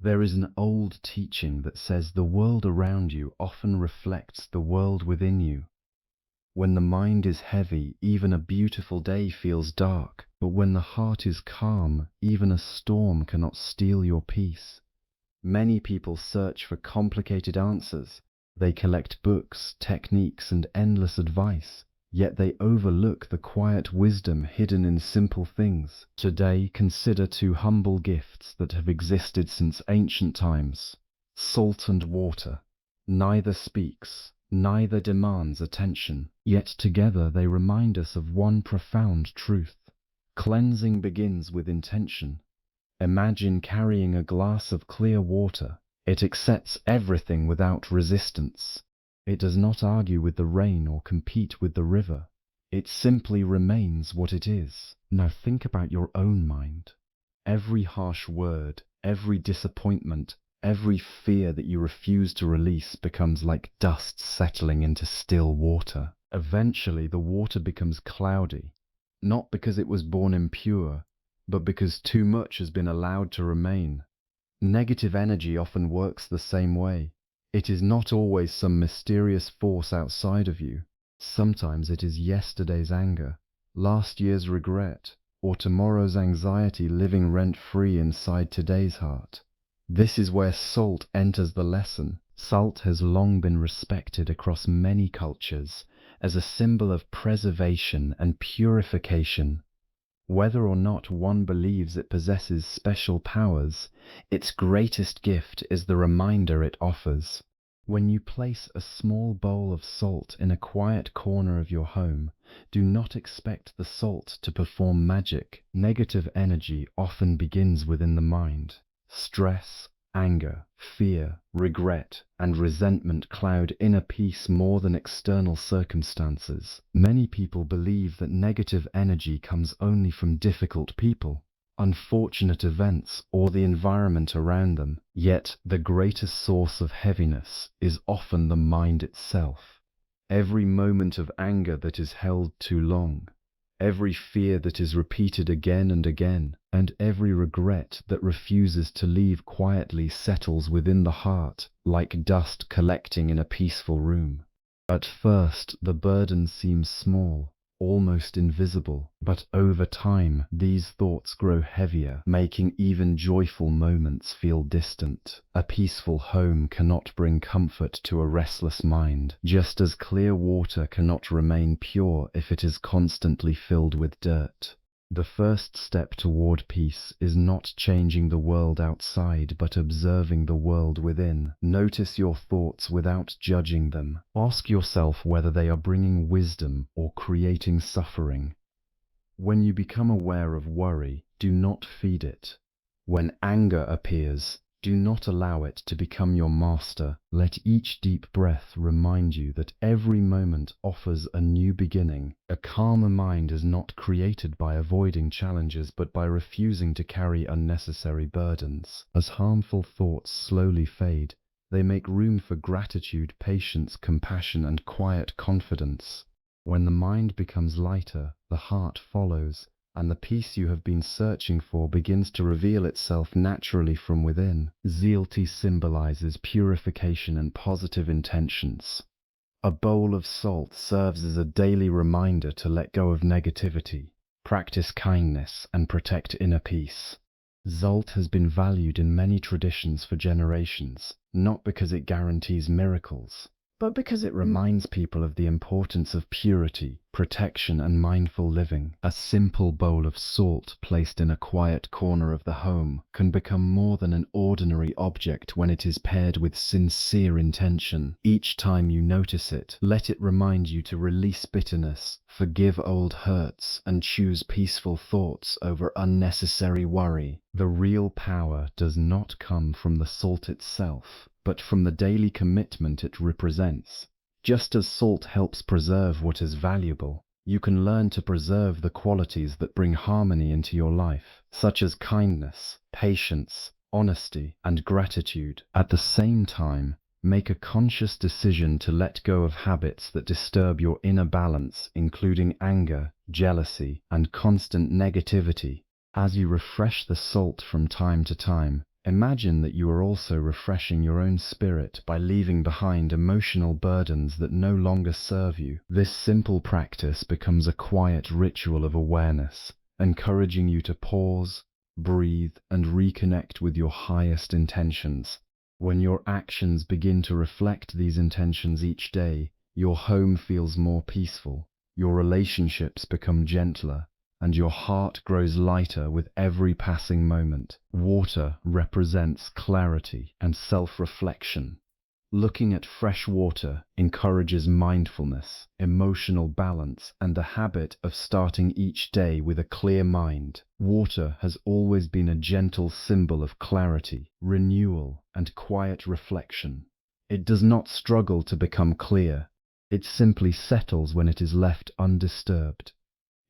There is an old teaching that says the world around you often reflects the world within you. When the mind is heavy, even a beautiful day feels dark, but when the heart is calm, even a storm cannot steal your peace. Many people search for complicated answers. They collect books, techniques, and endless advice, yet they overlook the quiet wisdom hidden in simple things. Today, consider two humble gifts that have existed since ancient times: salt and water. Neither speaks, neither demands attention, yet together they remind us of one profound truth. Cleansing begins with intention. Imagine carrying a glass of clear water. It accepts everything without resistance. It does not argue with the rain or compete with the river. It simply remains what it is. Now think about your own mind. Every harsh word, every disappointment, every fear that you refuse to release becomes like dust settling into still water. Eventually the water becomes cloudy, not because it was born impure, but because too much has been allowed to remain. Negative energy often works the same way. It is not always some mysterious force outside of you. Sometimes it is yesterday's anger, last year's regret, or tomorrow's anxiety living rent-free inside today's heart. This is where salt enters the lesson. Salt has long been respected across many cultures as a symbol of preservation and purification. Whether or not one believes it possesses special powers, its greatest gift is the reminder it offers. When you place a small bowl of salt in a quiet corner of your home, do not expect the salt to perform magic. Negative energy often begins within the mind. Stress, anger, fear, regret, and resentment cloud inner peace more than external circumstances. Many people believe that negative energy comes only from difficult people, unfortunate events, or the environment around them. Yet, the greatest source of heaviness is often the mind itself. Every moment of anger that is held too long, every fear that is repeated again and again, and every regret that refuses to leave quietly settles within the heart like dust collecting in a peaceful room. At first, the burden seems small, almost invisible, but over time, these thoughts grow heavier, making even joyful moments feel distant. A peaceful home cannot bring comfort to a restless mind, just as clear water cannot remain pure if it is constantly filled with dirt. The first step toward peace is not changing the world outside, but observing the world within. Notice your thoughts without judging them. Ask yourself whether they are bringing wisdom or creating suffering. When you become aware of worry, do not feed it. When anger appears, do not allow it to become your master. Let each deep breath remind you that every moment offers a new beginning. A calmer mind is not created by avoiding challenges, but by refusing to carry unnecessary burdens. As harmful thoughts slowly fade, they make room for gratitude, patience, compassion, and quiet confidence. When the mind becomes lighter, the heart follows, and the peace you have been searching for begins to reveal itself naturally from within. Zeal tea symbolizes purification and positive intentions. A bowl of salt serves as a daily reminder to let go of negativity, practice kindness, and protect inner peace. Salt has been valued in many traditions for generations, not because it guarantees miracles, but because it reminds people of the importance of purity, protection, and mindful living. A simple bowl of salt placed in a quiet corner of the home can become more than an ordinary object when it is paired with sincere intention. Each time you notice it, let it remind you to release bitterness, forgive old hurts, and choose peaceful thoughts over unnecessary worry. The real power does not come from the salt itself, but from the daily commitment it represents. Just as salt helps preserve what is valuable, you can learn to preserve the qualities that bring harmony into your life, such as kindness, patience, honesty, and gratitude. At the same time, make a conscious decision to let go of habits that disturb your inner balance, including anger, jealousy, and constant negativity. As you refresh the salt from time to time, Imagine that you are also refreshing your own spirit by leaving behind emotional burdens that no longer serve you. This simple practice becomes a quiet ritual of awareness, encouraging you to pause, breathe, and reconnect with your highest intentions. When your actions begin to reflect these intentions each day, your home feels more peaceful, your relationships become gentler, and your heart grows lighter with every passing moment. Water represents clarity and self-reflection. Looking at fresh water encourages mindfulness, emotional balance, and the habit of starting each day with a clear mind. Water has always been a gentle symbol of clarity, renewal, and quiet reflection. It does not struggle to become clear. It simply settles when it is left undisturbed.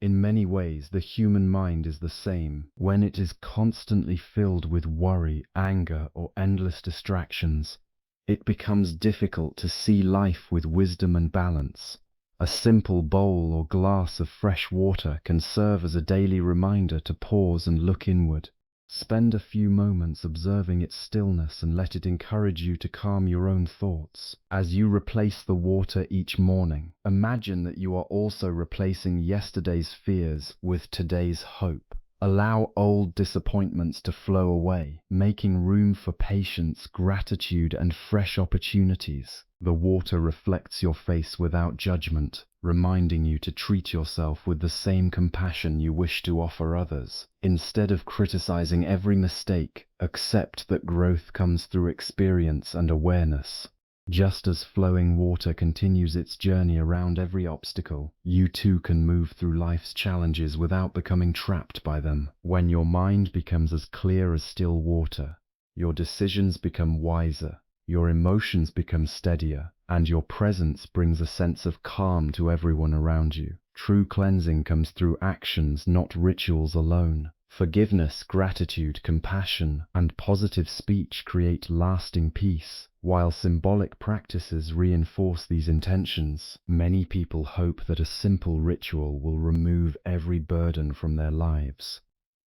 In many ways, the human mind is the same. When it is constantly filled with worry, anger, or endless distractions, it becomes difficult to see life with wisdom and balance. A simple bowl or glass of fresh water can serve as a daily reminder to pause and look inward. Spend a few moments observing its stillness and let it encourage you to calm your own thoughts. As you replace the water each morning, imagine that you are also replacing yesterday's fears with today's hope. Allow old disappointments to flow away, making room for patience, gratitude, and fresh opportunities. The water reflects your face without judgment, reminding you to treat yourself with the same compassion you wish to offer others. Instead of criticizing every mistake, accept that growth comes through experience and awareness. Just as flowing water continues its journey around every obstacle, you too can move through life's challenges without becoming trapped by them. When your mind becomes as clear as still water, your decisions become wiser, your emotions become steadier, and your presence brings a sense of calm to everyone around you. True cleansing comes through actions, not rituals alone. Forgiveness, gratitude, compassion, and positive speech create lasting peace. While symbolic practices reinforce these intentions, many people hope that a simple ritual will remove every burden from their lives.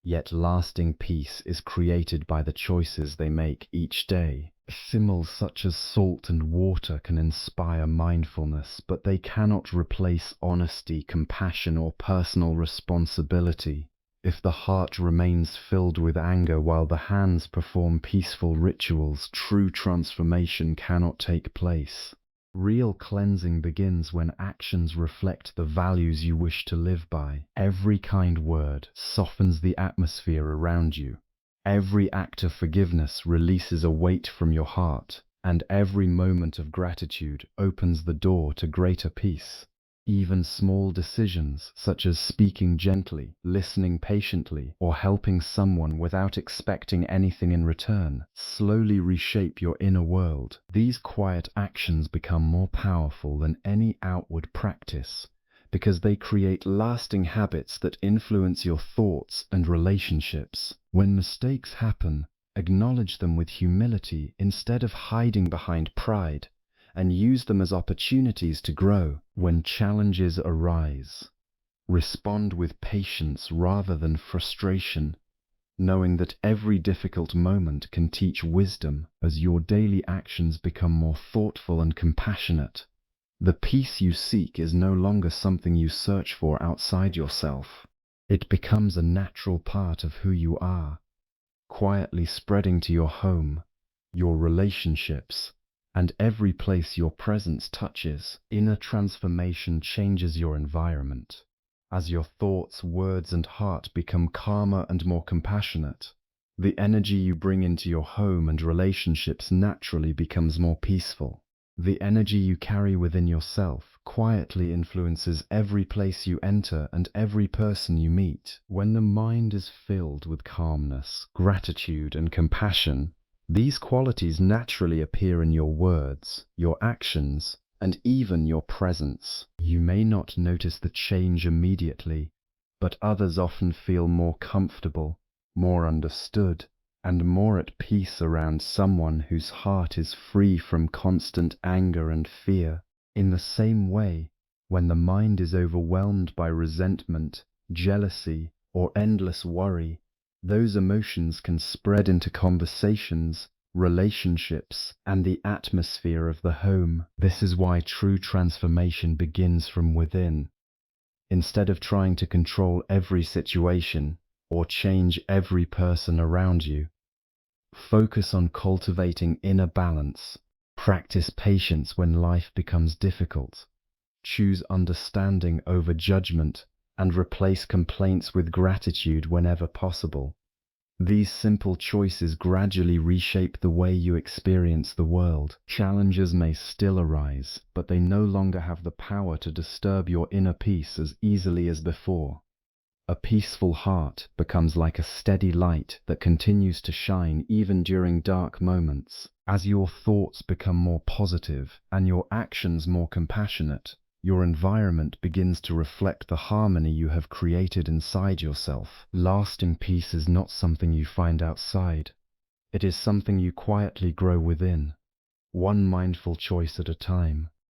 Yet lasting peace is created by the choices they make each day. Symbols such as salt and water can inspire mindfulness, but they cannot replace honesty, compassion, or personal responsibility. If the heart remains filled with anger while the hands perform peaceful rituals, true transformation cannot take place. Real cleansing begins when actions reflect the values you wish to live by. Every kind word softens the atmosphere around you. Every act of forgiveness releases a weight from your heart, and every moment of gratitude opens the door to greater peace. Even small decisions, such as speaking gently, listening patiently, or helping someone without expecting anything in return, slowly reshape your inner world. These quiet actions become more powerful than any outward practice, because they create lasting habits that influence your thoughts and relationships. When mistakes happen, acknowledge them with humility instead of hiding behind pride, and use them as opportunities to grow. When challenges arise, respond with patience rather than frustration, knowing that every difficult moment can teach wisdom as your daily actions become more thoughtful and compassionate. The peace you seek is no longer something you search for outside yourself. It becomes a natural part of who you are, quietly spreading to your home, your relationships, and every place your presence touches. Inner transformation changes your environment. As your thoughts, words, and heart become calmer and more compassionate, the energy you bring into your home and relationships naturally becomes more peaceful. The energy you carry within yourself quietly influences every place you enter and every person you meet. When the mind is filled with calmness, gratitude, and compassion, these qualities naturally appear in your words, your actions, and even your presence. You may not notice the change immediately, but others often feel more comfortable, more understood, and more at peace around someone whose heart is free from constant anger and fear. In the same way, when the mind is overwhelmed by resentment, jealousy, or endless worry, Those emotions can spread into conversations, relationships, and the atmosphere of the home. This is why true transformation begins from within. Instead of trying to control every situation or change every person around you, focus on cultivating inner balance. Practice patience when life becomes difficult. Choose understanding over judgment and replace complaints with gratitude whenever possible. These simple choices gradually reshape the way you experience the world. Challenges may still arise, but they no longer have the power to disturb your inner peace as easily as before. A peaceful heart becomes like a steady light that continues to shine even during dark moments. As your thoughts become more positive and your actions more compassionate, your environment begins to reflect the harmony you have created inside yourself. Lasting peace is not something you find outside. It is something you quietly grow within, one mindful choice at a time.